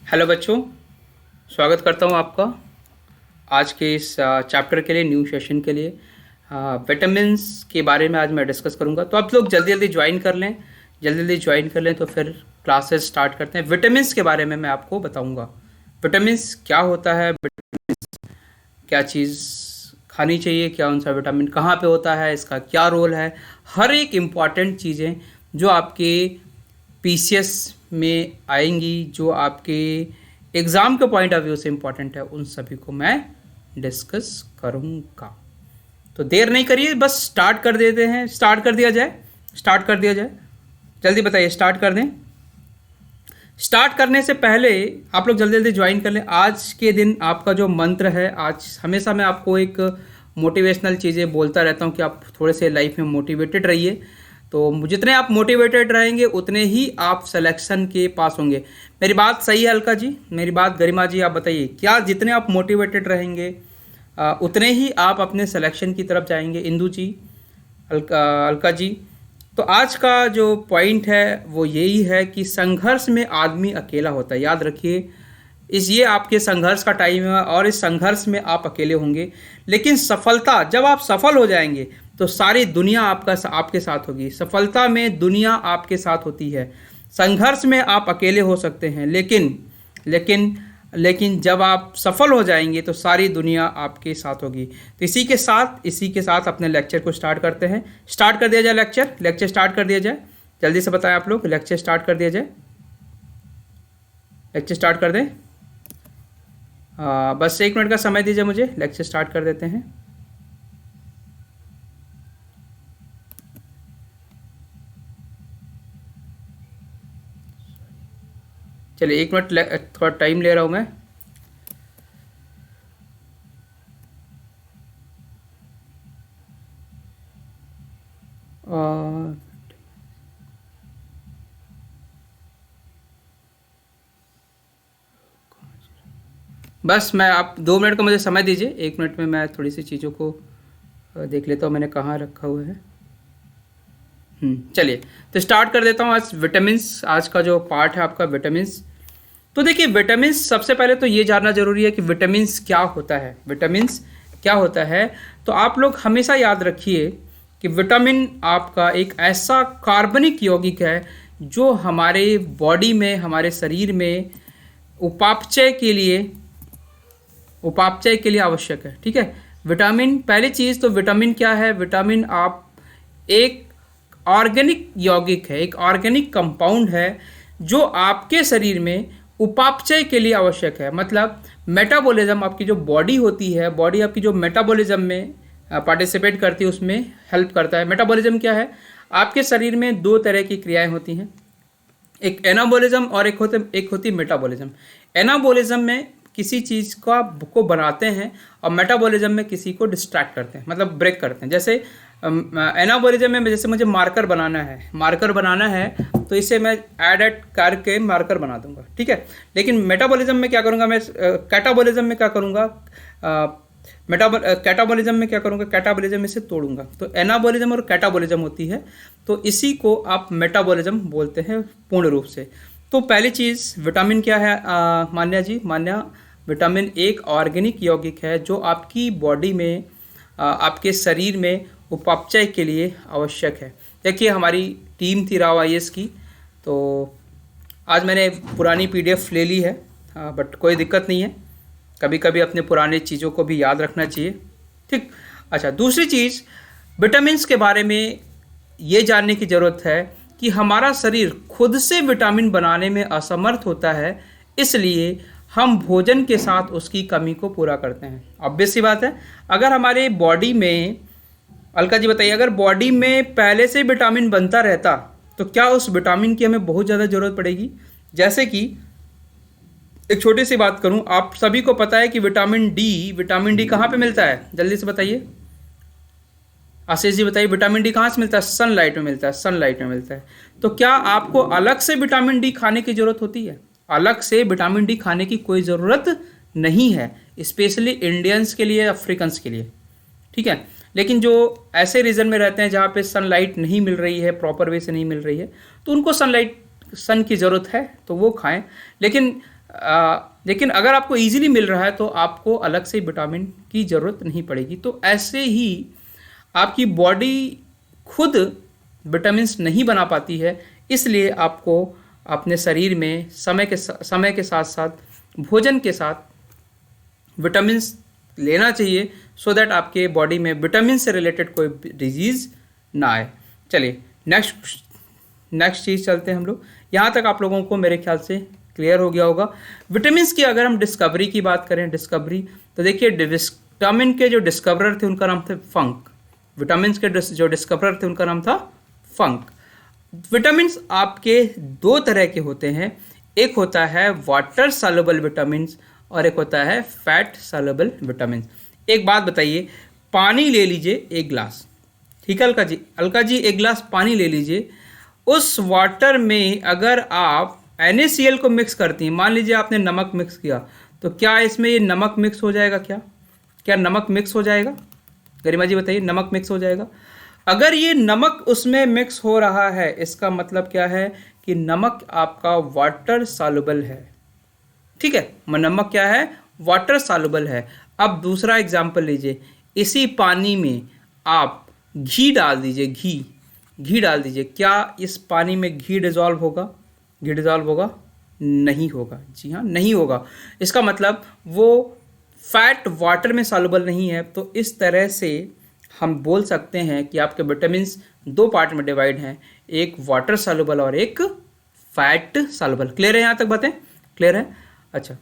Hello बच्चों, स्वागत करता हूँ आपका आज के इस चैप्टर के लिए, न्यू सेशन के लिए। विटामिन्स के बारे में आज मैं डिस्कस करूँगा, तो आप लोग जल्दी जल्दी ज्वाइन कर लें, जल्दी जल्दी ज्वाइन कर लें तो फिर क्लासेस स्टार्ट करते हैं। विटामिन्स के बारे में मैं आपको बताऊँगा, विटामिन्स क्या होता है, क्या चीज़ खानी चाहिए, क्या उनसा विटामिन कहाँ पे होता है, इसका क्या रोल है, हर एक इम्पॉर्टेंट चीज़ें जो आपके पीसीएस में आएंगी, जो आपके एग्ज़ाम के पॉइंट ऑफ व्यू से इम्पॉर्टेंट है, उन सभी को मैं डिस्कस करूँगा। तो देर नहीं करिए, बस स्टार्ट कर देते हैं। स्टार्ट कर दिया जाए, स्टार्ट कर दिया जाए, जल्दी बताइए, स्टार्ट कर दें। स्टार्ट करने से पहले आप लोग जल्दी जल्दी ज्वाइन कर लें। आज के दिन आपका जो मंत्र है, आज हमेशा मैं आपको एक मोटिवेशनल चीज़ें बोलता रहता हूँ कि आप थोड़े से लाइफ में मोटिवेटेड रहिए। तो जितने आप मोटिवेटेड रहेंगे उतने ही आप सिलेक्शन के पास होंगे। मेरी बात सही है अलका जी? मेरी बात गरिमा जी, आप बताइए, क्या जितने आप मोटिवेटेड रहेंगे उतने ही आप अपने सिलेक्शन की तरफ जाएंगे? इंदू जी, अलका जी, तो आज का जो पॉइंट है वो यही है कि संघर्ष में आदमी अकेला होता है। याद रखिए, ये आपके संघर्ष का टाइम है और इस संघर्ष में आप अकेले होंगे, लेकिन सफलता, जब आप सफल हो जाएंगे तो सारी दुनिया आपके साथ होगी। सफलता में दुनिया आपके साथ होती है। संघर्ष में आप अकेले हो सकते हैं, लेकिन लेकिन लेकिन जब आप सफल हो जाएंगे तो सारी दुनिया आपके साथ होगी। तो इसी के साथ अपने लेक्चर को स्टार्ट करते हैं। स्टार्ट कर दिया जाए, लेक्चर स्टार्ट कर दिया जाए। जल्दी से बताएं आप लोग, लेक्चर स्टार्ट कर दिया जाए, लेक्चर स्टार्ट कर दें। बस 1 मिनट का समय दीजिए मुझे, लेक्चर स्टार्ट कर देते हैं। चलिए 1 मिनट थोड़ा टाइम ले रहा हूँ मैं। और बस मैं, आप 2 मिनट का मुझे समय दीजिए। 1 मिनट में मैं थोड़ी सी चीज़ों को देख लेता हूँ मैंने कहाँ रखा हुआ है। चलिए, तो स्टार्ट कर देता हूँ। आज विटामिन्स, आज का जो पार्ट है आपका विटामिन्स। तो देखिए, विटामिन्स, सबसे पहले तो ये जानना जरूरी है कि विटामिन्स क्या होता है। विटामिन्स क्या होता है, तो आप लोग हमेशा याद रखिए कि विटामिन आपका एक ऐसा कार्बनिक यौगिक है जो हमारे बॉडी में, हमारे शरीर में उपापचय के लिए आवश्यक है। ठीक है, विटामिन, पहली चीज़ तो विटामिन क्या है? विटामिन आप एक ऑर्गेनिक यौगिक है, एक ऑर्गेनिक कंपाउंड है जो आपके शरीर में उपापचय के लिए आवश्यक है। मतलब मेटाबॉलिज्म, आपकी जो बॉडी होती है, बॉडी आपकी जो मेटाबॉलिज्म में पार्टिसिपेट करती है, उसमें हेल्प करता है। मेटाबॉलिज्म क्या है? आपके शरीर में 2 तरह की क्रियाएं होती हैं, एक एनाबॉलिज्म और एक होती मेटाबॉलिज्म। एनाबॉलिज्म में किसी चीज़ को बनाते हैं और मेटाबॉलिज्म में किसी को डिस्ट्रैक्ट करते हैं, मतलब ब्रेक करते हैं। जैसे एनाबॉलिज्म में जैसे मुझे मार्कर बनाना है तो इसे मैं ऐड करके मार्कर बना दूंगा, ठीक है। लेकिन मेटाबॉलिज्म में क्या करूंगा मैं? कैटाबॉलिज्म में क्या करूंगा? कैटाबॉलिज्म में क्या करूंगा? कैटाबॉलिज्म में से तोड़ूंगा। तो एनाबॉलिज्म और कैटाबॉलिज्म होती है, तो इसी को आप मेटाबॉलिज्म बोलते हैं पूर्ण रूप से। तो पहली चीज़, विटामिन क्या है मान्या जी? मान्या, विटामिन एक ऑर्गेनिक यौगिक है जो आपकी बॉडी में, आपके शरीर में उपापचय के लिए आवश्यक है। देखिए, हमारी टीम थी राव आईएएस की, तो आज मैंने पुरानी पीडीएफ ले ली है, बट कोई दिक्कत नहीं है, कभी कभी अपने पुराने चीज़ों को भी याद रखना चाहिए, ठीक। अच्छा, दूसरी चीज़, विटामिन्स के बारे में ये जानने की ज़रूरत है कि हमारा शरीर खुद से विटामिन बनाने में असमर्थ होता है, इसलिए हम भोजन के साथ उसकी कमी को पूरा करते हैं। ऑब्वियस सी बात है, अगर हमारे बॉडी में, अलका जी बताइए, अगर बॉडी में पहले से विटामिन बनता रहता तो क्या उस विटामिन की हमें बहुत ज़्यादा ज़रूरत पड़ेगी? जैसे कि एक छोटी सी बात करूं, आप सभी को पता है कि विटामिन डी कहाँ पे मिलता है? जल्दी से बताइए, आशीष जी बताइए, विटामिन डी कहाँ से मिलता है? सनलाइट में मिलता है, सनलाइट में मिलता है। तो क्या आपको अलग से विटामिन डी खाने की ज़रूरत होती है? अलग से विटामिन डी खाने की कोई ज़रूरत नहीं है, स्पेशली इंडियंस के लिए, अफ्रीकन्स के लिए, ठीक है। लेकिन जो ऐसे रीजन में रहते हैं जहाँ पे सनलाइट नहीं मिल रही है, प्रॉपर वे से नहीं मिल रही है, तो उनको सन की ज़रूरत है तो वो खाएं। लेकिन लेकिन अगर आपको इजीली मिल रहा है तो आपको अलग से विटामिन की ज़रूरत नहीं पड़ेगी। तो ऐसे ही आपकी बॉडी खुद विटामिन्स नहीं बना पाती है, इसलिए आपको अपने शरीर में समय के साथ साथ भोजन के साथ विटामिन्स लेना चाहिए, सो दैट आपके बॉडी में विटामिन से रिलेटेड कोई डिजीज़ ना आए। चलिए नेक्स्ट चीज़ चलते हैं हम लोग। यहाँ तक आप लोगों को मेरे ख्याल से क्लियर हो गया होगा। विटामिन्स की अगर हम डिस्कवरी की बात करें, तो देखिए विटामिन के जो डिस्कवरर थे उनका नाम था फंक। विटामिन्स के जो डिस्कवरर थे उनका नाम था फंक। विटामिन्स आपके दो तरह के होते हैं, एक होता है वाटर सॉल्युबल विटामिन्स और एक होता है फैट सॉल्युबल विटामिन्स। एक बात बताइए, पानी ले लीजिए एक गिलास, ठीक है अलका जी एक गिलास पानी ले लीजिए। उस वाटर में अगर आप NaCl को मिक्स करती हैं, मान लीजिए आपने नमक मिक्स किया, तो क्या इसमें ये नमक मिक्स हो जाएगा? क्या नमक मिक्स हो जाएगा? गरिमा जी बताइए, नमक मिक्स हो जाएगा? अगर ये नमक उसमें मिक्स हो रहा है, इसका मतलब क्या है कि नमक आपका वाटर सॉल्युबल है, ठीक है। नमक क्या है? वाटर सॉल्युबल है। अब दूसरा एग्जाम्पल लीजिए, इसी पानी में आप घी डाल दीजिए, घी डाल दीजिए, क्या इस पानी में घी डिजॉल्व होगा? घी डिजॉल्व होगा? नहीं होगा, जी हाँ नहीं होगा। इसका मतलब वो फैट वाटर में सॉल्युबल नहीं है। तो इस तरह से हम बोल सकते हैं कि आपके विटामिन्स दो पार्ट में डिवाइड हैं, एक वाटर सॉल्युबल और एक फैट सॉल्युबल। क्लियर है? यहाँ तक बातें क्लियर है? अच्छा,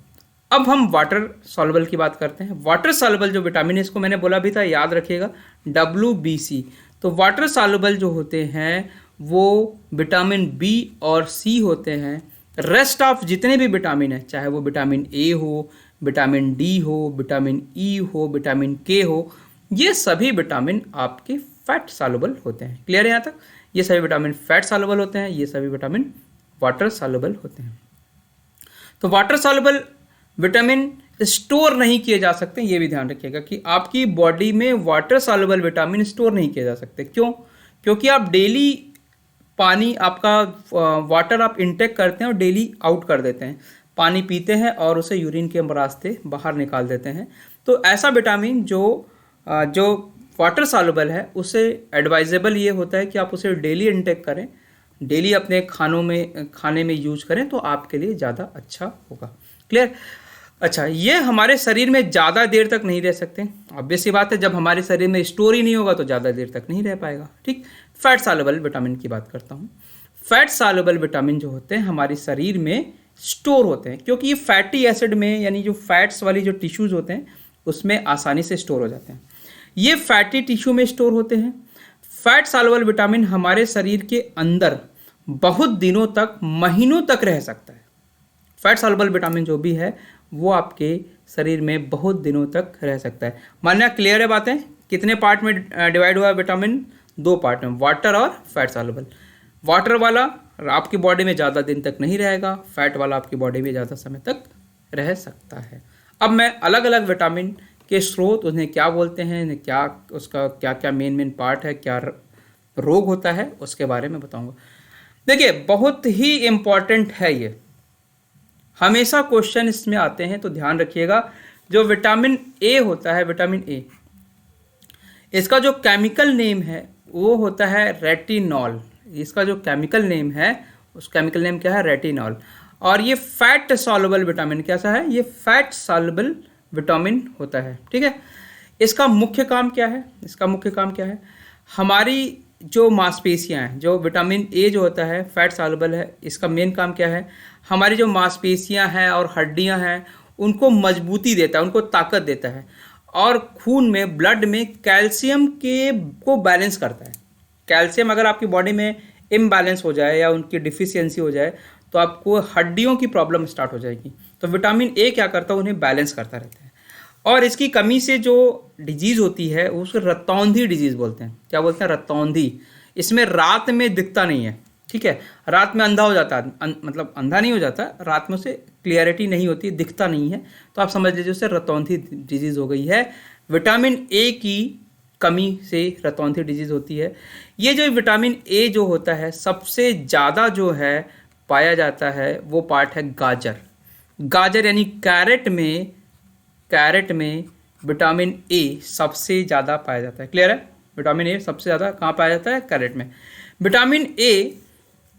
अब हम वाटर सॉल्युबल की बात करते हैं। वाटर सॉल्युबल जो विटामिन है, इसको मैंने बोला भी था, याद रखिएगा, WBC। तो वाटर सॉल्युबल जो होते हैं वो विटामिन बी और सी होते हैं। रेस्ट ऑफ जितने भी विटामिन है, चाहे वो विटामिन ए हो, विटामिन डी हो, विटामिन ई हो, विटामिन के हो, ये सभी विटामिन आपके फैट सॉल्युबल होते हैं। क्लियर है यहाँ तक? ये सभी विटामिन फैट सॉल्युबल होते हैं, ये सभी विटामिन वाटर सॉल्युबल होते हैं। तो वाटर सॉल्युबल विटामिन स्टोर नहीं किए जा सकते, ये भी ध्यान रखिएगा कि आपकी बॉडी में वाटर सॉल्युबल विटामिन स्टोर नहीं किए जा सकते। क्यों? क्योंकि आप डेली पानी, आपका वाटर आप इनटेक करते हैं और डेली आउट कर देते हैं, पानी पीते हैं और उसे यूरिन के रास्ते बाहर निकाल देते हैं। तो ऐसा विटामिन जो वाटर सॉल्युबल है, उसे एडवाइजेबल ये होता है कि आप उसे डेली इनटेक करें, डेली अपने खाने में यूज करें, तो आपके लिए ज़्यादा अच्छा होगा। क्लियर? अच्छा, ये हमारे शरीर में ज़्यादा देर तक नहीं रह सकते, ऑब्वियस सी बात है, जब हमारे शरीर में स्टोर ही नहीं होगा तो ज़्यादा देर तक नहीं रह पाएगा, ठीक। फैट सॉल्युबल विटामिन की बात करता हूँ। फैट सॉल्युबल विटामिन जो होते हैं हमारे शरीर में स्टोर होते हैं, क्योंकि ये फैटी एसिड में, यानी जो फैट्स वाली जो टिश्यूज़ होते हैं उसमें आसानी से स्टोर हो जाते हैं, ये फैटी टिश्यू में स्टोर होते हैं। फैट सॉल्युबल विटामिन हमारे शरीर के अंदर बहुत दिनों तक, महीनों तक रह सकता है। फैट सॉल्युबल विटामिन जो भी है वो आपके शरीर में बहुत दिनों तक रह सकता है। मानना क्लियर है बातें? कितने पार्ट में डिवाइड हुआ है विटामिन? दो पार्ट में, वाटर और फैट सॉल्युबल। वाटर वाला आपकी बॉडी में ज़्यादा दिन तक नहीं रहेगा, फैट वाला आपकी बॉडी में ज़्यादा समय तक रह सकता है। अब मैं अलग अलग विटामिन के स्रोत, उन्हें क्या बोलते हैं, क्या उसका क्या क्या मेन पार्ट है, क्या रोग होता है, उसके बारे में बताऊंगा। देखिए, बहुत ही इम्पॉर्टेंट है ये, हमेशा क्वेश्चन इसमें आते हैं, तो ध्यान रखिएगा। जो विटामिन ए होता है, विटामिन ए, इसका जो केमिकल नेम है वो होता है रेटिनॉल। इसका जो केमिकल नेम है, उस केमिकल नेम क्या है? रेटिनॉल। और ये फैट सॉल्युबल विटामिन कैसा है? ये फैट सॉल्युबल विटामिन होता है, ठीक है। इसका मुख्य काम क्या है? इसका मुख्य काम क्या है? हमारी जो मांसपेशियां हैं, जो विटामिन ए जो होता है फैट सॉल्युबल है, इसका मेन काम क्या है? हमारी जो मांसपेशियां हैं और हड्डियां हैं उनको मजबूती देता है, उनको ताकत देता है, और खून में, ब्लड में कैल्शियम को बैलेंस करता है। कैल्शियम अगर आपकी बॉडी में इम्बैलेंस हो जाए या उनकी डिफिशियंसी हो जाए तो आपको हड्डियों की प्रॉब्लम स्टार्ट हो जाएगी। तो विटामिन ए क्या करता है? उन्हें बैलेंस करता रहता है। और इसकी कमी से जो डिजीज़ होती है उसको रतौंधी डिजीज़ बोलते हैं। क्या बोलते हैं? रतौंधी। इसमें रात में दिखता नहीं है, ठीक है, रात में अंधा हो जाता है, मतलब अंधा नहीं हो जाता, रात में उसे क्लियरिटी नहीं होती, दिखता नहीं है, तो आप समझ लीजिए उसे रतौंधी डिजीज़ हो गई है। विटामिन ए की कमी से रतौंधी डिजीज़ होती है। ये जो विटामिन ए जो होता है सबसे ज़्यादा जो है पाया जाता है वो पार्ट है गाजर। गाजर यानी कैरेट में विटामिन ए सबसे ज़्यादा पाया जाता है। क्लियर है? विटामिन ए सबसे ज़्यादा कहाँ पाया जाता है? कैरेट में। विटामिन ए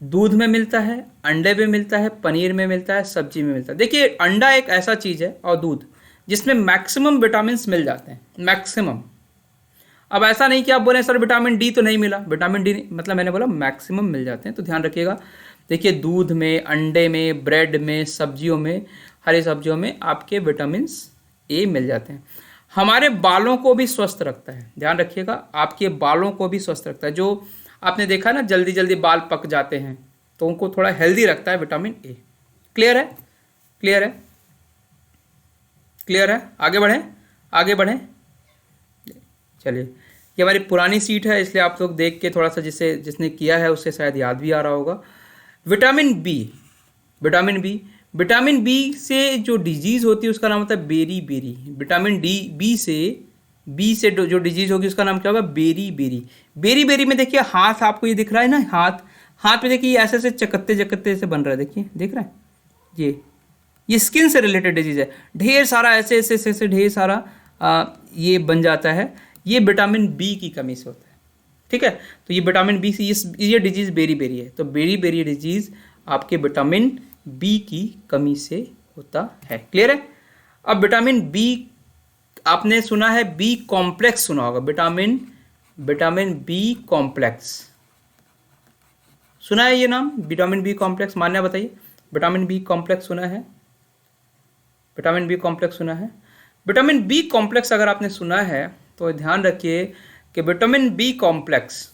दूध में मिलता है, अंडे में मिलता है, पनीर में मिलता है, सब्जी में मिलता है। देखिए अंडा एक ऐसा चीज़ है और दूध जिसमें मैक्सिमम विटामिन मिल जाते हैं, मैक्सिमम। अब ऐसा नहीं कि आप बोलें सर विटामिन डी तो नहीं मिला, विटामिन डी मतलब मैंने बोला मैक्सिमम मिल जाते हैं, तो ध्यान रखिएगा। देखिए दूध में, अंडे में, ब्रेड में, सब्जियों में, हरी सब्जियों में आपके विटामिन ए मिल जाते हैं। हमारे बालों को भी स्वस्थ रखता है, ध्यान रखिएगा, आपके बालों को भी स्वस्थ रखता है। जो आपने देखा ना जल्दी जल्दी बाल पक जाते हैं, तो उनको थोड़ा हेल्दी रखता है विटामिन ए। क्लियर है? क्लियर है? क्लियर है? आगे बढ़ें, आगे बढ़ें। चलिए, ये हमारी पुरानी सीट है, इसलिए आप लोग देख के थोड़ा सा जिसने किया है उससे शायद याद भी आ रहा होगा। Vitamin B, vitamin B, vitamin B से जो डिजीज़ होती है उसका नाम होता है beriberi. Vitamin D B से जो डिजीज़ होगी उसका नाम क्या होगा? Berry berry. बेरी बेरी में देखिए हाथ आपको ये दिख रहा है ना, हाथ में देखिए ऐसे ऐसे चकत्ते चकत्ते से बन रहा है, देखिए दिख रहा है, ये स्किन से रिलेटेड डिजीज़ है। ढेर सारा ऐसे ऐसे ऐसे ढेर सारा ये बन जाता है, ये विटामिन बी की कमी से होता है। ठीक है, तो ये विटामिन बी से ये डिजीज़ बेरी बेरी है, तो बेरी बेरी डिजीज़ आपके विटामिन बी की कमी से होता है। क्लियर है? अब विटामिन बी आपने सुना है, बी कॉम्प्लेक्स सुना होगा, विटामिन बी कॉम्प्लेक्स सुना है ये नाम, विटामिन बी कॉम्प्लेक्स। मान्या बताइए, विटामिन बी कॉम्प्लेक्स सुना है? विटामिन बी कॉम्प्लेक्स सुना है? विटामिन बी कॉम्प्लेक्स अगर आपने सुना है तो ध्यान रखिए कि विटामिन बी कॉम्प्लेक्स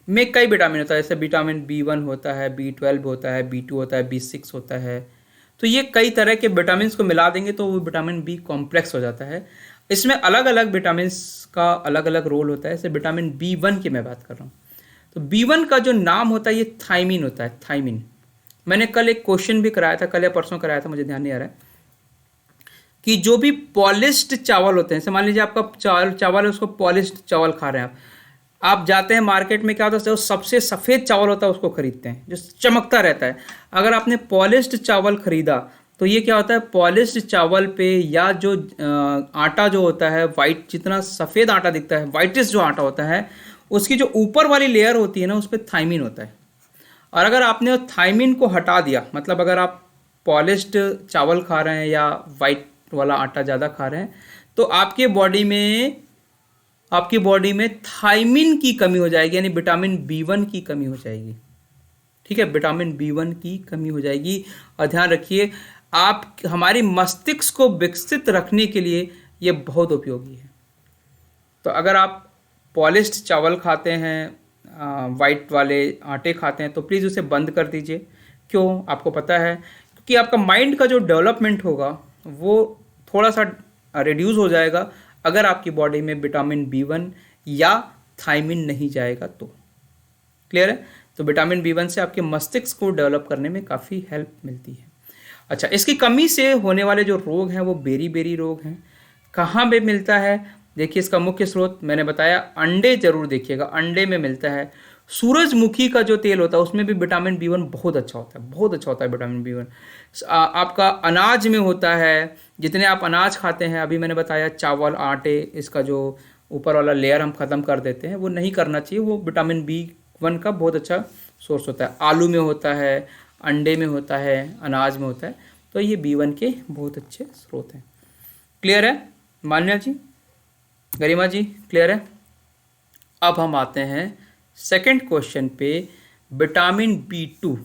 में कई विटामिन होता है, जैसे विटामिन बी1 होता है, बी12 होता है, बी2 होता है, बी6 होता है। तो ये कई तरह के विटामिन को मिला देंगे तो वो विटामिन बी कॉम्प्लेक्स हो जाता है। इसमें अलग अलग विटामिन का अलग अलग रोल होता है। जैसे विटामिन बी1 की मैं बात कर रहा हूँ, तो बी1 का जो नाम होता है ये थायमिन होता है, थायमिन। मैंने कल एक क्वेश्चन भी कराया था, कल या परसों कराया था, मुझे ध्यान नहीं आ रहा है, कि जो भी पॉलिश्ड चावल होते हैं, जैसे मान लीजिए आपका चावल है, उसको पॉलिश्ड चावल खा रहे हैं आप जाते हैं मार्केट में, क्या होता है जो सबसे सफ़ेद चावल होता है उसको खरीदते हैं, जो चमकता रहता है। अगर आपने पॉलिश्ड चावल खरीदा तो ये क्या होता है, पॉलिश्ड चावल पे या जो आटा जो होता है वाइट, जितना सफ़ेद आटा दिखता है, वाइटिश जो आटा होता है, उसकी जो ऊपर वाली लेयर होती है ना, उस पर थायमिन होता है। और अगर आपने थायमिन को हटा दिया, मतलब अगर आप पॉलिश्ड चावल खा रहे हैं या वाइट वाला आटा ज़्यादा खा रहे हैं, तो आपके बॉडी में थायमिन की कमी हो जाएगी, यानी विटामिन बी1 की कमी हो जाएगी। ठीक है, विटामिन बी1 की कमी हो जाएगी। और ध्यान रखिए, आप हमारी मस्तिष्क को विकसित रखने के लिए ये बहुत उपयोगी है। तो अगर आप पॉलिश्ड चावल खाते हैं, वाइट वाले आटे खाते हैं, तो प्लीज़ उसे बंद कर दीजिए। क्यों? आपको पता है, क्योंकि आपका माइंड का जो डेवलपमेंट होगा वो थोड़ा सा रिड्यूस हो जाएगा अगर आपकी बॉडी में विटामिन बी1 या थायमिन नहीं जाएगा तो। क्लियर है? तो विटामिन बी1 से आपके मस्तिष्क को डेवलप करने में काफ़ी हेल्प मिलती है। अच्छा, इसकी कमी से होने वाले जो रोग हैं वो बेरी बेरी रोग हैं। कहाँ पे मिलता है? देखिए, इसका मुख्य स्रोत मैंने बताया, अंडे जरूर देखिएगा, अंडे में मिलता है। सूरजमुखी का जो तेल होता है उसमें भी विटामिन बी1 बहुत अच्छा होता है, बहुत अच्छा होता है विटामिन बी1। आपका अनाज में होता है, जितने आप अनाज खाते हैं, अभी मैंने बताया चावल, आटे, इसका जो ऊपर वाला लेयर हम ख़त्म कर देते हैं, वो नहीं करना चाहिए, वो विटामिन बी1 का बहुत अच्छा सोर्स होता है। आलू में होता है, अंडे में होता है, अनाज में होता है, तो ये बी1 के बहुत अच्छे स्रोत हैं। क्लियर है मान्या जी, गरिमा जी? क्लियर है? अब हम आते हैं सेकंड क्वेश्चन पे, विटामिन बी2।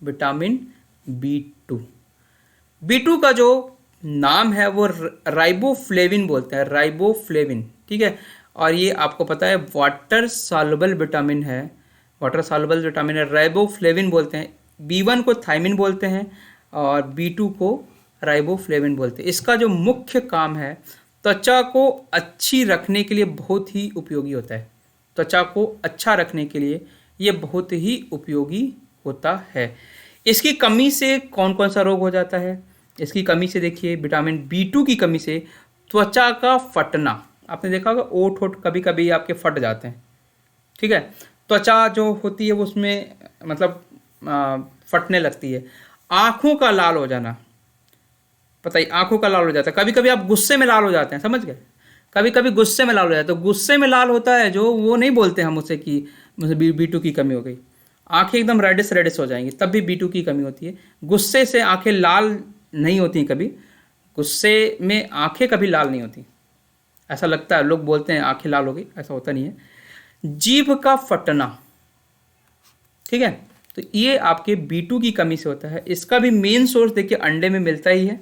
विटामिन बी2 का जो नाम है वो राइबोफ्लेविन बोलते हैं, राइबोफ्लेविन। ठीक है, और ये आपको पता है वाटर सॉल्युबल विटामिन है, वाटर सॉल्युबल विटामिन है, राइबोफ्लेविन बोलते हैं। बी1 को थायमिन बोलते हैं और बी2 को राइबोफ्लेविन बोलते हैं। इसका जो मुख्य काम है, त्वचा को अच्छी रखने के लिए बहुत ही उपयोगी होता है। त्वचा को अच्छा रखने के लिए ये बहुत ही उपयोगी होता है। इसकी कमी से कौन कौन सा रोग हो जाता है? इसकी कमी से देखिए, विटामिन बी2 की कमी से त्वचा का फटना, आपने देखा होगा ओठ कभी कभी आपके फट जाते हैं। ठीक है, त्वचा जो होती है वो उसमें मतलब फटने लगती है। आँखों का लाल हो जाना, बताइए, आंखों का लाल हो जाता है। कभी कभी आप गुस्से में लाल हो जाते हैं, समझ गए, कभी कभी गुस्से में लाल हो जाता है। तो गुस्से में लाल होता है जो, वो नहीं बोलते हम उसे कि मुझे B2 की कमी हो गई। आंखें एकदम रेडिस रेडिस हो जाएंगी, तब भी B2 की कमी होती है। गुस्से से आंखें लाल नहीं होती कभी, गुस्से में आंखें कभी लाल नहीं होती। ऐसा लगता है, लोग बोलते हैं आंखें लाल हो गई, ऐसा होता नहीं है। जीभ का फटना, ठीक है, तो ये आपके B2 की कमी से होता है। इसका भी मेन सोर्स देखिए अंडे में मिलता ही है।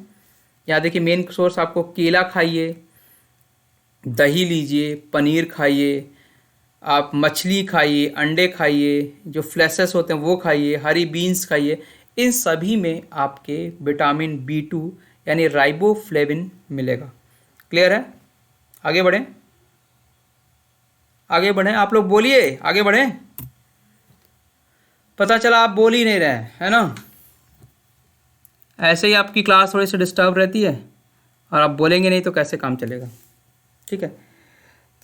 यहाँ देखिए मेन सोर्स आपको, केला खाइए, दही लीजिए, पनीर खाइए, आप मछली खाइए, अंडे खाइए, जो फ्लैसेस होते हैं वो खाइए, हरी बीन्स खाइए। इन सभी में आपके विटामिन B2 यानी राइबोफ्लेविन मिलेगा। क्लियर है? आगे बढ़ें, आगे बढ़ें, आप लोग बोलिए, आगे बढ़ें। पता चला आप बोल ही नहीं रहे हैं, है ना। ऐसे ही आपकी क्लास थोड़ी सी डिस्टर्ब रहती है, और आप बोलेंगे नहीं तो कैसे काम चलेगा। ठीक है,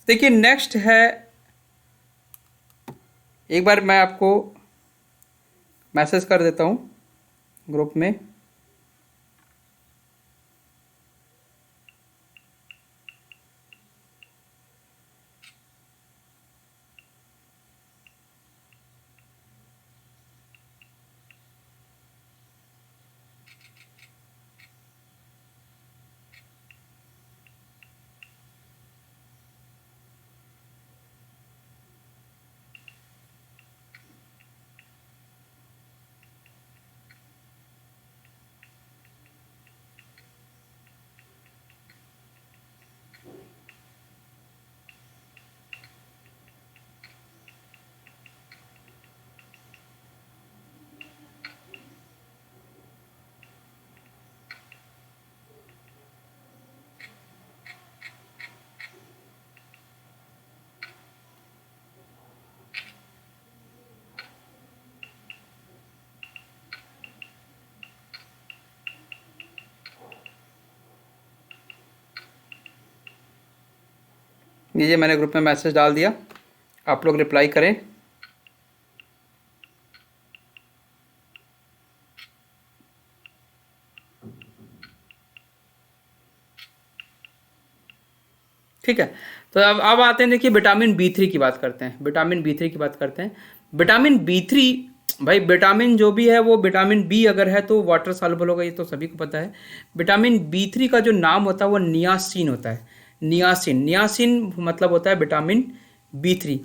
देखिए नेक्स्ट है, एक बार मैं आपको मैसेज कर देता हूँ ग्रुप में। लीजिए, मैंने ग्रुप में मैसेज डाल दिया, आप लोग रिप्लाई करें। ठीक है, तो अब आते हैं, देखिए विटामिन B3 की बात करते हैं। विटामिन B3 की बात करते हैं। विटामिन B3, भाई विटामिन जो भी है वो, विटामिन बी अगर है तो वाटर सॉल्युबल होगा, ये तो सभी को पता है। विटामिन B3 का जो नाम होता है वो नियासिन होता है। नियासिन, नियासिन मतलब होता है विटामिन B3।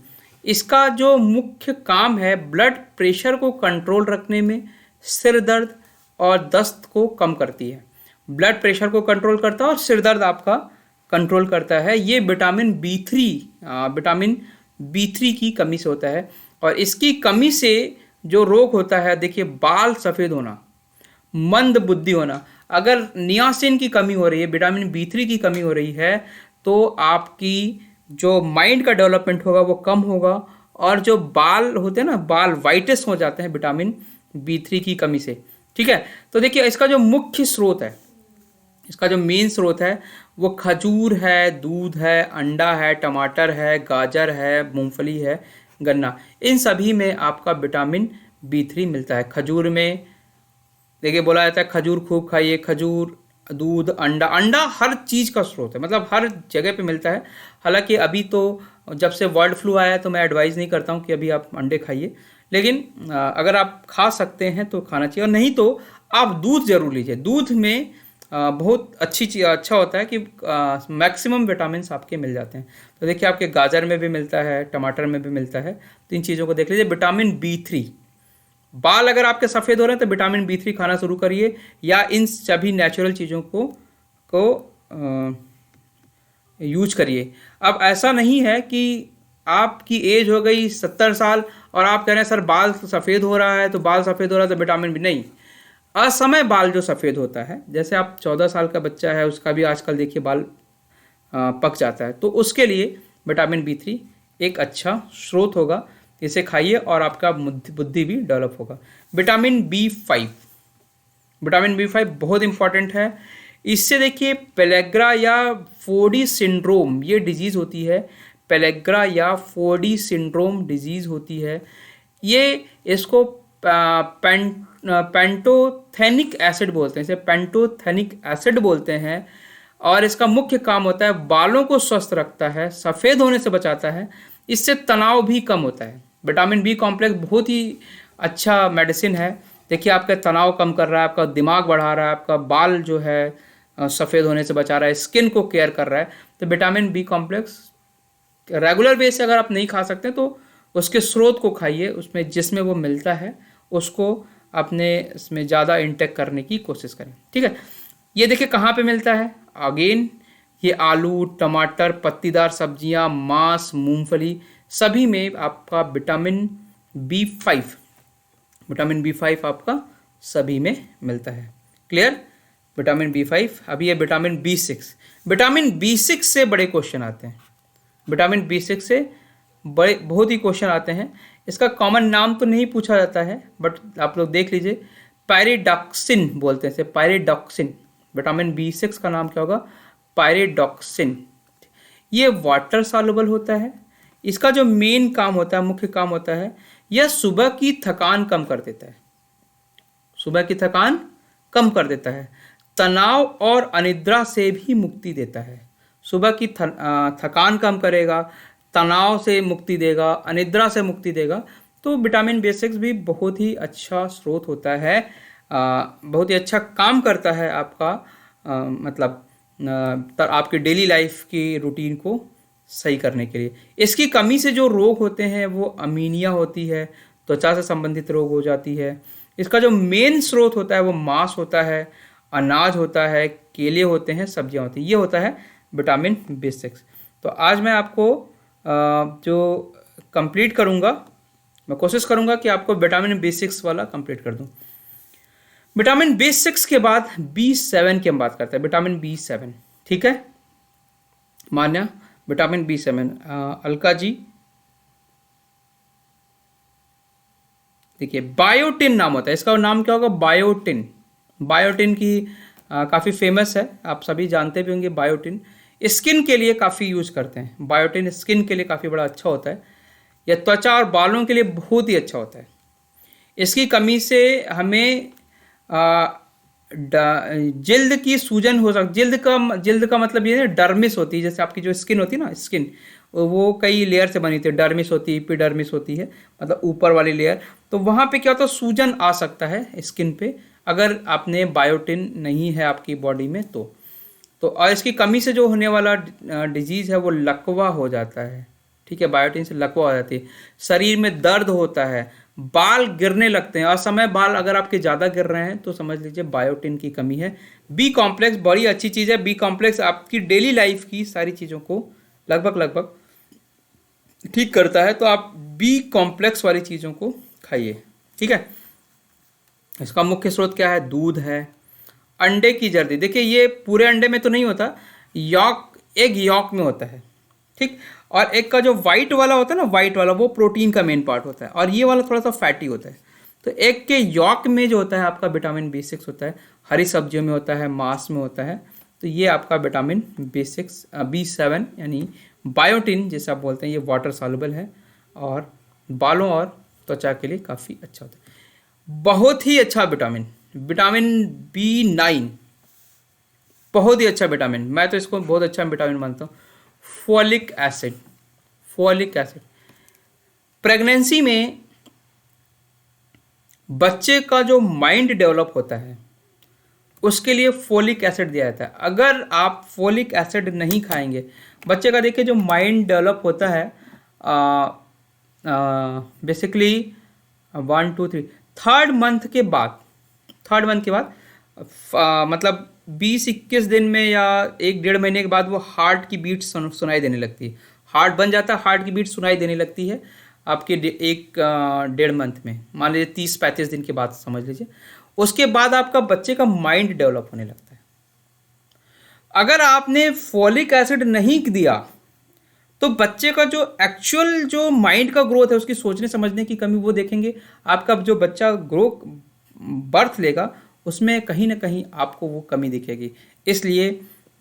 इसका जो मुख्य काम है ब्लड प्रेशर को कंट्रोल रखने में, सिर दर्द और दस्त को कम करती है। ब्लड प्रेशर को कंट्रोल करता है और सिर दर्द आपका कंट्रोल करता है। ये विटामिन B3 की कमी से होता है। और इसकी कमी से जो रोग होता है, देखिए बाल सफ़ेद होना, मंद बुद्धि होना। अगर नियासिन की कमी हो रही है, विटामिन B3 की कमी हो रही है, तो आपकी जो माइंड का डेवलपमेंट होगा वो कम होगा, और जो बाल होते हैं ना, बाल वाइटेस हो जाते हैं विटामिन B3 की कमी से। ठीक है, तो देखिए इसका जो मुख्य स्रोत है, इसका जो मेन स्रोत है वो खजूर है, दूध है, अंडा है, टमाटर है, गाजर है, मूंगफली है, गन्ना। इन सभी में आपका विटामिन B3 मिलता है। खजूर में देखिए बोला जाता है खजूर खूब खाइए, खजूर, दूध, अंडा। अंडा हर चीज़ का स्रोत है, मतलब हर जगह पे मिलता है। हालांकि अभी तो जब से बर्ड फ्लू आया है तो मैं एडवाइज़ नहीं करता हूँ कि अभी आप अंडे खाइए, लेकिन अगर आप खा सकते हैं तो खाना चाहिए, और नहीं तो आप दूध जरूर लीजिए। दूध में बहुत अच्छी चीज़, अच्छा होता है कि मैक्सिमम विटामिन आपके मिल जाते हैं। तो देखिए आपके गाजर में भी मिलता है, टमाटर में भी मिलता है, तो इन चीज़ों को देख लीजिए। विटामिन B3, बाल अगर आपके सफ़ेद हो रहे हैं तो विटामिन B3 खाना शुरू करिए, या इन सभी नेचुरल चीज़ों को यूज करिए। अब ऐसा नहीं है कि आपकी एज हो गई 70 साल और आप कह रहे हैं सर बाल सफ़ेद हो रहा है, तो बाल सफ़ेद हो रहा है तो विटामिन B नहीं। असमय बाल जो सफ़ेद होता है, जैसे आप 14 साल का बच्चा है, उसका भी आजकल देखिए बाल पक जाता है, तो उसके लिए विटामिन B3 एक अच्छा स्रोत होगा। इसे खाइए और आपका बुद्धि भी डेवलप होगा। विटामिन B5, विटामिन B5 बहुत इंपॉर्टेंट है। इससे देखिए पेलेग्रा या 4D सिंड्रोम, ये डिजीज़ होती है, पेलेग्रा या 4D सिंड्रोम डिजीज़ होती है। ये इसको पेंटोथेनिक एसिड बोलते हैं, इसे पेंटोथेनिक एसिड बोलते हैं। और इसका मुख्य काम होता है बालों को स्वस्थ रखता है, सफ़ेद होने से बचाता है, इससे तनाव भी कम होता है। विटामिन बी कॉम्प्लेक्स बहुत ही अच्छा मेडिसिन है। देखिए आपका तनाव कम कर रहा है, आपका दिमाग बढ़ा रहा है, आपका बाल जो है सफ़ेद होने से बचा रहा है, स्किन को केयर कर रहा है। तो vitamin B complex regular base से अगर आप नहीं खा सकते तो उसके स्रोत को खाइए, उसमें जिसमें वो मिलता है उसको अपने इसमें ज़्यादा इंटेक करने की कोशिश करें, ठीक है। ये देखिए कहाँ पे मिलता है, अगेन ये आलू, टमाटर, पत्तीदार सब्जियां, मांस, मूंगफली, सभी में आपका विटामिन बी5 आपका सभी में मिलता है। Clear, vitamin B five. अभी ये विटामिन बी सिक्स से बड़े क्वेश्चन आते हैं, विटामिन बी6 से बड़े बहुत ही क्वेश्चन आते हैं। इसका कॉमन नाम तो नहीं पूछा जाता है, बट आप लोग देख लीजिए, पायरिडॉक्सिन बोलते हैं इसे, पायरिडॉक्सिन। विटामिन बी6 का नाम क्या होगा, पायरिडॉक्सिन। ये वाटर सॉल्युबल होता है। इसका जो मेन काम होता है, मुख्य काम होता है, यह सुबह की थकान कम कर देता है, सुबह की थकान कम कर देता है, तनाव और अनिद्रा से भी मुक्ति देता है। सुबह की थकान कम करेगा, तनाव से मुक्ति देगा, अनिद्रा से मुक्ति देगा। तो विटामिन बी6 भी बहुत ही अच्छा स्रोत होता है, बहुत ही अच्छा काम करता है आपका मतलब आपके डेली लाइफ की रूटीन को सही करने के लिए। इसकी कमी से जो रोग होते हैं वो अमीनिया होती है, त्वचा से संबंधित रोग हो जाती है। इसका जो मेन स्रोत होता है वो मांस होता है, अनाज होता है, केले होते हैं, सब्जियां होती हैं, ये होता है विटामिन बी6। तो आज मैं आपको जो कंप्लीट करूंगा, मैं कोशिश करूंगा कि आपको विटामिन बी6 वाला कंप्लीट कर दूं। विटामिन बी6 के बाद बी7 की हम बात करते हैं, विटामिन बी7, ठीक है मान्या। विटामिन बी7 अलका जी, देखिए बायोटिन नाम होता है इसका, नाम क्या होगा, बायोटिन। बायोटिन की काफ़ी फेमस है, आप सभी जानते भी होंगे। बायोटिन स्किन के लिए काफ़ी यूज करते हैं, बायोटिन स्किन के लिए काफ़ी बड़ा अच्छा होता है। यह त्वचा और बालों के लिए बहुत ही अच्छा होता है। इसकी कमी से हमें जिल्द की सूजन हो सकती, जिल्द का मतलब ये है डर्मिस होती है, जैसे आपकी जो स्किन होती है ना, स्किन वो कई लेयर से बनी होती है, डर्मिस होती है, एपिडर्मिस होती है, मतलब ऊपर वाली लेयर। तो वहाँ पे क्या होता है, सूजन आ सकता है स्किन पे, अगर आपने बायोटिन नहीं है आपकी बॉडी में तो और इसकी कमी से जो होने वाला डिजीज़ है वो लकवा हो जाता है, ठीक है। बायोटिन से लकवा हो जाती है, शरीर में दर्द होता है, बाल गिरने लगते हैं, असमय बाल अगर आपके ज़्यादा गिर रहे हैं तो समझ लीजिए बायोटिन की कमी है। बी कॉम्प्लेक्स बड़ी अच्छी चीज़ है, बी कॉम्प्लेक्स आपकी डेली लाइफ की सारी चीज़ों को लगभग ठीक करता है। तो आप बी कॉम्प्लेक्स वाली चीज़ों को खाइए, ठीक है। इसका मुख्य स्रोत क्या है, दूध है, अंडे की जर्दी। देखिए ये पूरे अंडे में तो नहीं होता, एग यॉक में होता है, ठीक। और एक का जो वाइट वाला होता है ना, वाइट वाला वो प्रोटीन का मेन पार्ट होता है, और ये वाला थोड़ा सा फैटी होता है। तो एग के यॉक में जो होता है आपका विटामिन बी6 होता है, हरी सब्जियों में होता है, मांस में होता है। तो ये आपका विटामिन बी7 यानी बायोटिन जिसे आप बोलते हैं, ये वाटर सॉल्युबल है और बालों और त्वचा के लिए काफ़ी अच्छा होता है। बहुत ही अच्छा विटामिन बी9 बहुत ही अच्छा विटामिन, मैं तो इसको बहुत अच्छा विटामिन मानता हूँ। फोलिक एसिड प्रेगनेंसी में बच्चे का जो माइंड डेवलप होता है उसके लिए फोलिक एसिड दिया जाता है। अगर आप फोलिक एसिड नहीं खाएंगे, बच्चे का देखिए जो माइंड डेवलप होता है बेसिकली 1 2 3 थर्ड मंथ के बाद मतलब 20-21 दिन में या 1-1.5 महीने के बाद वो हार्ट की बीट सुनाई देने लगती है। हार्ट बन जाता है, हार्ट की बीट सुनाई देने लगती है आपके 1-1.5 मंथ में, मान लीजिए 30-35 दिन के बाद समझ लीजिए। उसके बाद आपका बच्चे का माइंड डेवलप होने लगता है। अगर आपने फोलिक एसिड नहीं दिया तो बच्चे का जो एक्चुअल जो माइंड का ग्रोथ है, उसकी सोचने समझने की कमी, वो देखेंगे। आपका जो बच्चा बर्थ लेगा उसमें कहीं ना कहीं आपको वो कमी दिखेगी। इसलिए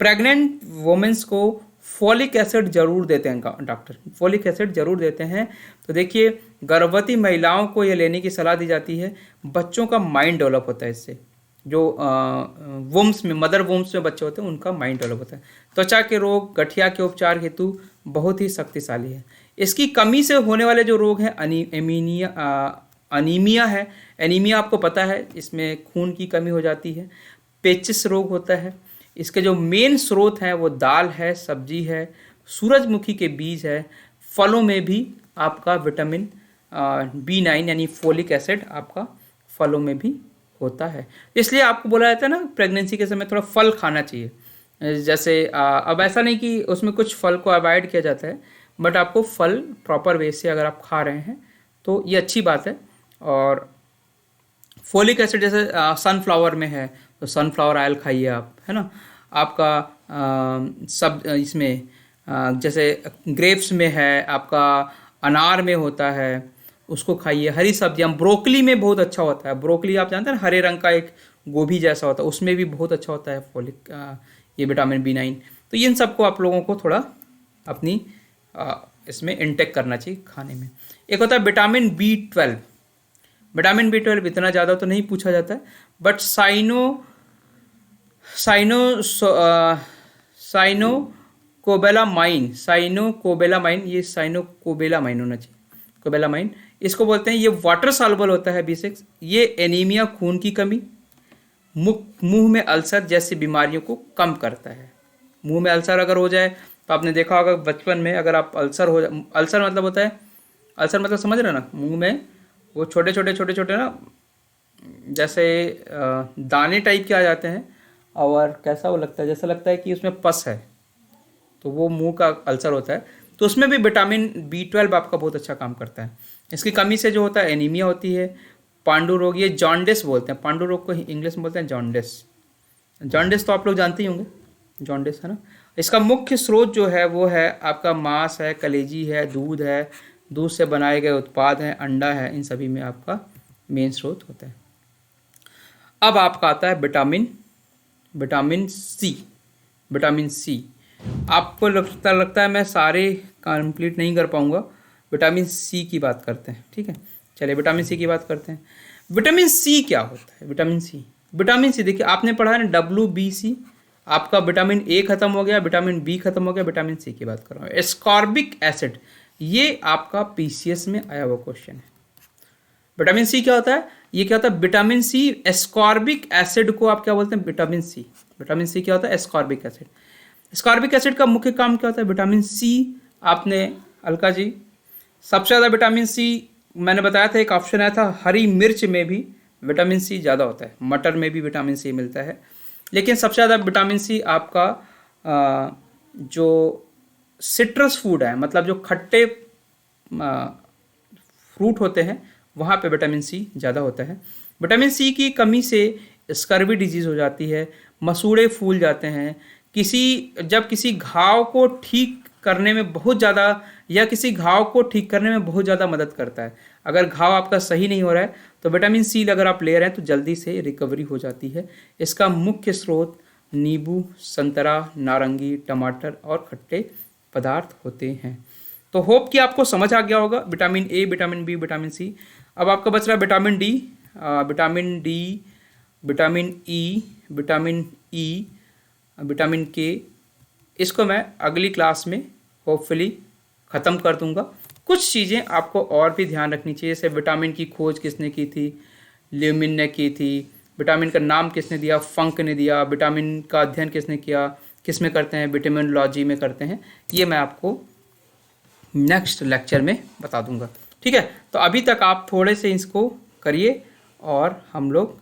प्रेग्नेंट वुमेन्स को फॉलिक एसिड जरूर देते हैं डॉक्टर, फॉलिक एसिड जरूर देते हैं। तो देखिए, गर्भवती महिलाओं को ये लेने की सलाह दी जाती है। बच्चों का माइंड डेवलप होता है इससे, जो वुम्स में, मदर वुम्स में बच्चे होते हैं उनका माइंड डेवलप होता है। त्वचा के रोग, गठिया के उपचार हेतु बहुत ही शक्तिशाली है। इसकी कमी से होने वाले जो रोग हैं, अनीमिया है। एनीमिया आपको पता है, इसमें खून की कमी हो जाती है। पेचिस रोग होता है। इसके जो मेन स्रोत हैं वो दाल है, सब्जी है, सूरजमुखी के बीज है। फलों में भी आपका विटामिन B9 यानी फोलिक एसिड आपका फलों में भी होता है। इसलिए आपको बोला जाता है ना, प्रेगनेंसी के समय थोड़ा फल खाना चाहिए। जैसे अब ऐसा नहीं कि उसमें कुछ फल को अवॉइड किया जाता है, बट आपको फल प्रॉपर वे से अगर आप खा रहे हैं तो ये अच्छी बात है। और फोलिक एसिड जैसे सनफ्लावर में है तो सनफ्लावर ऑयल खाइए आप, है ना। आपका सब इसमें जैसे ग्रेप्स में है, आपका अनार में होता है, उसको खाइए। हरी सब्जियां, ब्रोकली में बहुत अच्छा होता है। ब्रोकली आप जानते हैं, हरे रंग का एक गोभी जैसा होता है, उसमें भी बहुत अच्छा होता है फोलिक ये विटामिन B9। तो इन सबको आप लोगों को थोड़ा अपनी इसमें इंटेक करना चाहिए खाने में। एक होता है विटामिन B12। विटामिन B12 इतना ज़्यादा तो नहीं पूछा जाता है, बट साइनोकोबेलामाइन, ये साइनोकोबेलामाइन होना चाहिए, कोबेलामाइन इसको बोलते हैं। ये वाटर सॉल्युबल होता है B6। ये एनीमिया, खून की कमी, मुंह में अल्सर जैसी बीमारियों को कम करता है। मुंह में अल्सर अगर हो जाए तो आपने देखा होगा बचपन में, अगर आप अल्सर मतलब होता है, अल्सर मतलब समझ रहे ना, मुंह में वो छोटे छोटे ना जैसे दाने टाइप के आ जाते हैं, और कैसा वो लगता है, जैसा लगता है कि उसमें पस है, तो वो मुंह का अल्सर होता है। तो उसमें भी विटामिन B12 आपका बहुत अच्छा काम करता है। इसकी कमी से जो होता है एनीमिया होती है। पांडु रोग, ये जॉन्डिस बोलते हैं, पांडु रोग को इंग्लिश में बोलते हैं जॉन्डिस। जॉन्डिस तो आप लोग जानते ही होंगे, जॉन्डिस, है ना। इसका मुख्य स्रोत जो है वो है आपका मांस है, कलेजी है, दूध से बनाए गए उत्पाद हैं, अंडा है, इन सभी में आपका मेन स्रोत होता है। अब आपका आता है विटामिन सी। आपको लगता है मैं सारे कंप्लीट नहीं कर पाऊंगा। विटामिन सी की बात करते हैं, ठीक है। चलिए विटामिन सी की बात करते हैं। विटामिन सी क्या होता है? विटामिन सी देखिए, आपने पढ़ा है ना WBC। आपका विटामिन ए खत्म हो गया, विटामिन बी खत्म हो गया, विटामिन सी की बात कर रहा हूँ। एस्कॉर्बिक एसिड, ये आपका PCS में आया हुआ क्वेश्चन है। विटामिन सी क्या होता है? ये क्या होता है? विटामिन सी, एस्कॉर्बिक एसिड को आप क्या बोलते हैं? Vitamin C. विटामिन सी क्या होता है? Ascorbic acid. एस्कॉर्बिक एसिड का मुख्य काम क्या होता है? Vitamin C. आपने अलका जी, सबसे ज़्यादा विटामिन सी मैंने बताया था, एक ऑप्शन आया था, हरी मिर्च में भी विटामिन सी ज़्यादा होता है, मटर में भी विटामिन सी मिलता है, लेकिन सबसे ज़्यादा विटामिन सी आपका जो सिट्रस फूड है, मतलब जो खट्टे फ्रूट होते हैं, वहाँ पे विटामिन सी ज़्यादा होता है। विटामिन सी की कमी से स्कर्वी डिजीज़ हो जाती है, मसूड़े फूल जाते हैं, जब किसी घाव को ठीक करने में बहुत ज़्यादा, या किसी घाव को ठीक करने में बहुत ज़्यादा मदद करता है। अगर घाव आपका सही नहीं हो रहा है तो विटामिन सी अगर आप ले रहे हैं तो जल्दी से रिकवरी हो जाती है। इसका मुख्य स्रोत नींबू, संतरा, नारंगी, टमाटर और खट्टे पदार्थ होते हैं। तो होप कि आपको समझ आ गया होगा vitamin A, vitamin B, vitamin C. अब आपका बच रहा है vitamin D, vitamin E, vitamin K. इसको मैं अगली क्लास में होपफुली ख़त्म कर दूंगा। कुछ चीज़ें आपको और भी ध्यान रखनी चाहिए, जैसे विटामिन की खोज किसने की थी? ल्यूमिन ने की थी। विटामिन का नाम किसने दिया? फंक ने दिया। विटामिन का अध्ययन किसने किया? किस में करते हैं? विटामिनोलॉजी में करते हैं। ये मैं आपको नेक्स्ट लेक्चर में बता दूंगा, ठीक है। तो अभी तक आप थोड़े से इसको करिए और हम लोग